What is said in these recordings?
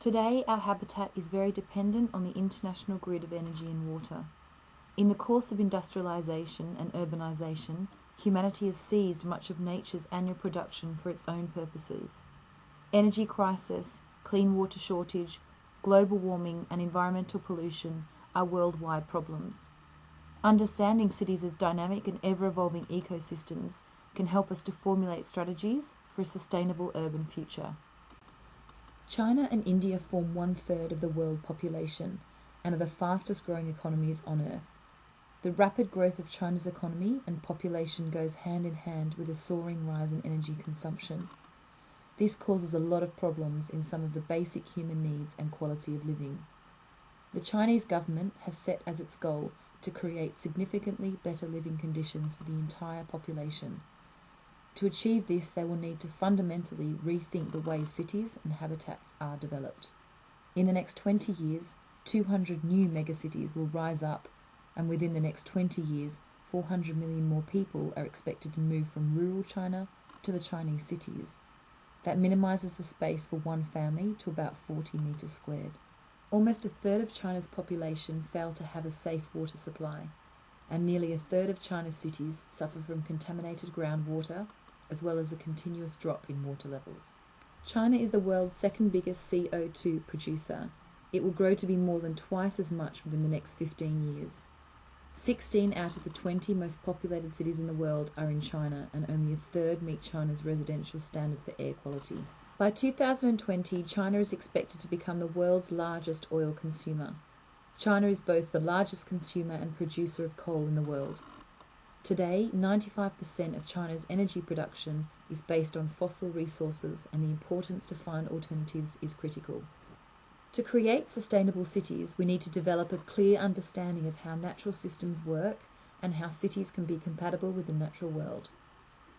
Today, our habitat is very dependent on the international grid of energy and water. In the course of industrialisation and urbanisation, humanity has seized much of nature's annual production for its own purposes. Energy crisis, clean water shortage, global warming and environmental pollution are worldwide problems. Understanding cities as dynamic and ever-evolving ecosystems can help us to formulate strategies for a sustainable urban future. China and India form 1/3 of the world population and are the fastest growing economies on Earth. The rapid growth of China's economy and population goes hand in hand with a soaring rise in energy consumption. This causes a lot of problems in some of the basic human needs and quality of living. The Chinese government has set as its goal to create significantly better living conditions for the entire population. To achieve this, they will need to fundamentally rethink the way cities and habitats are developed. In the next 20 years, 200 new megacities will rise up, and within the next 20 years, 400 million more people are expected to move from rural China to the Chinese cities. That minimises the space for one family to about 40 metres squared. Almost 1/3 of China's population fail to have a safe water supply, and nearly 1/3 of China's cities suffer from contaminated groundwater, as well as a continuous drop in water levels. China is the world's second biggest CO2 producer. It will grow to be more than twice as much within the next 15 years. 16 out of the 20 most populated cities in the world are in China, and only 1/3 meet China's residential standard for air quality. By 2020, China is expected to become the world's largest oil consumer. China is both the largest consumer and producer of coal in the world. Today, 95% of China's energy production is based on fossil resources, and the importance to find alternatives is critical. To create sustainable cities, we need to develop a clear understanding of how natural systems work and how cities can be compatible with the natural world.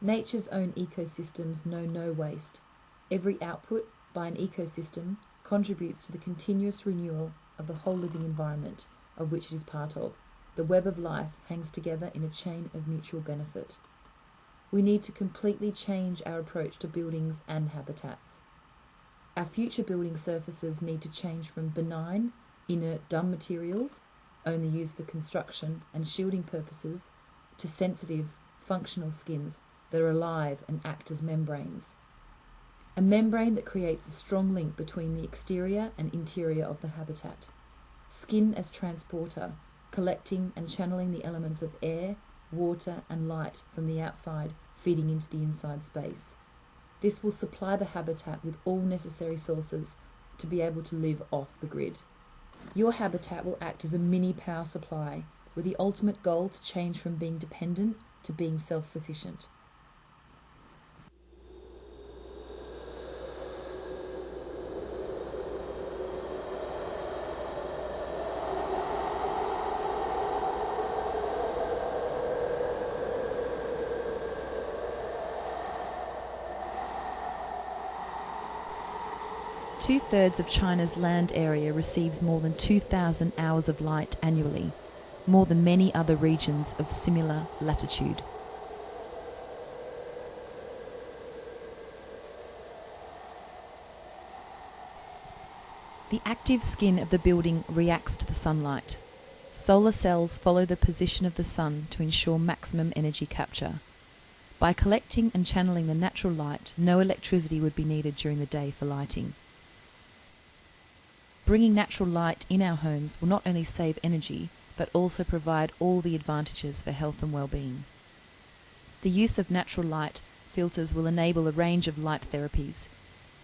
Nature's own ecosystems know no waste. Every output by an ecosystem contributes to the continuous renewal of the whole living environment of which it is part of. The web of life hangs together in a chain of mutual benefit. We need to completely change our approach to buildings and habitats. Our future building surfaces need to change from benign, inert, dumb materials, only used for construction and shielding purposes, to sensitive, functional skins that are alive and act as membranes. A membrane that creates a strong link between the exterior and interior of the habitat. Skin as transporter, collecting and channeling the elements of air, water and light from the outside, feeding into the inside space. This will supply the habitat with all necessary sources to be able to live off the grid. Your habitat will act as a mini power supply, with the ultimate goal to change from being dependent to being self-sufficient. Two-thirds of China's land area receives more than 2,000 hours of light annually, more than many other regions of similar latitude. The active skin of the building reacts to the sunlight. Solar cells follow the position of the sun to ensure maximum energy capture. By collecting and channeling the natural light, no electricity would be needed during the day for lighting. Bringing natural light in our homes will not only save energy, but also provide all the advantages for health and well-being. The use of natural light filters will enable a range of light therapies.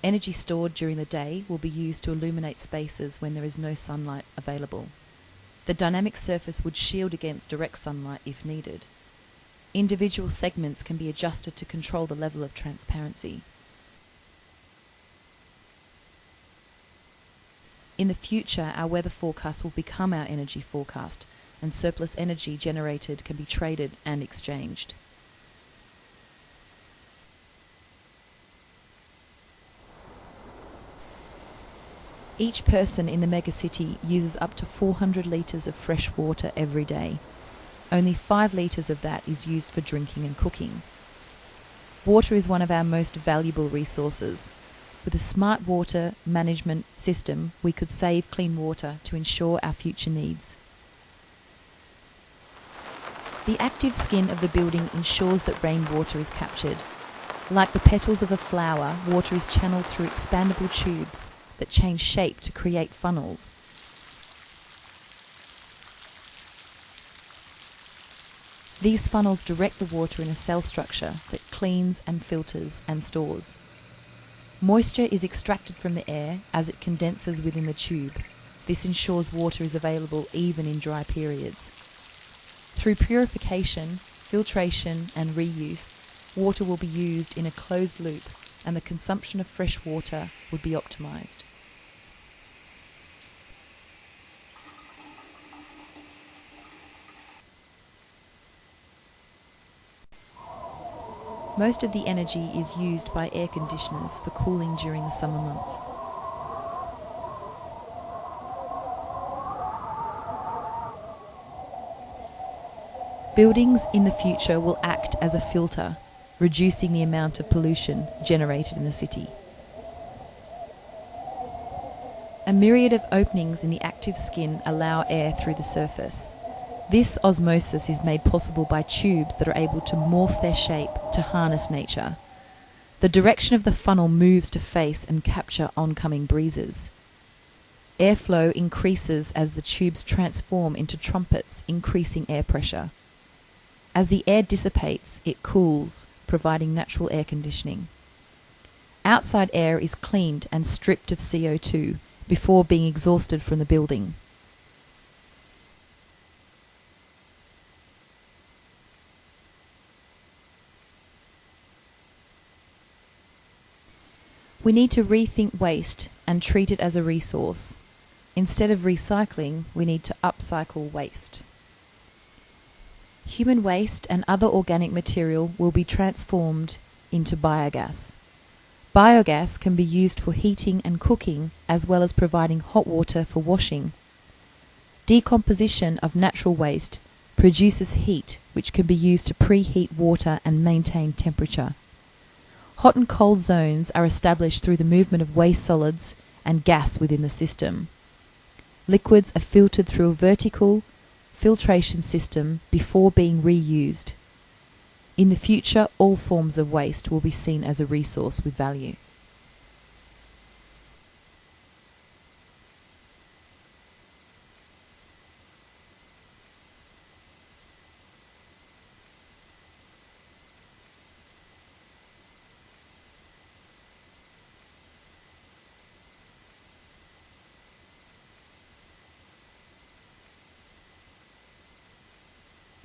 Energy stored during the day will be used to illuminate spaces when there is no sunlight available. The dynamic surface would shield against direct sunlight if needed. Individual segments can be adjusted to control the level of transparency. In the future, our weather forecast will become our energy forecast, and surplus energy generated can be traded and exchanged. Each person in the megacity uses up to 400 litres of fresh water every day. Only 5 litres of that is used for drinking and cooking. Water is one of our most valuable resources. With a smart water management system, we could save clean water to ensure our future needs. The active skin of the building ensures that rainwater is captured. Like the petals of a flower, water is channeled through expandable tubes that change shape to create funnels. These funnels direct the water in a cell structure that cleans and filters and stores. Moisture is extracted from the air as it condenses within the tube. This ensures water is available even in dry periods. Through purification, filtration and reuse, water will be used in a closed loop and the consumption of fresh water would be optimised. Most of the energy is used by air conditioners for cooling during the summer months. Buildings in the future will act as a filter, reducing the amount of pollution generated in the city. A myriad of openings in the active skin allow air through the surface. This osmosis is made possible by tubes that are able to morph their shape to harness nature. The direction of the funnel moves to face and capture oncoming breezes. Airflow increases as the tubes transform into trumpets, increasing air pressure. As the air dissipates, it cools, providing natural air conditioning. Outside air is cleaned and stripped of CO2 before being exhausted from the building. We need to rethink waste and treat it as a resource. Instead of recycling, we need to upcycle waste. Human waste and other organic material will be transformed into biogas. Biogas can be used for heating and cooking, as well as providing hot water for washing. Decomposition of natural waste produces heat, which can be used to preheat water and maintain temperature. Hot and cold zones are established through the movement of waste solids and gas within the system. Liquids are filtered through a vertical filtration system before being reused. In the future, all forms of waste will be seen as a resource with value.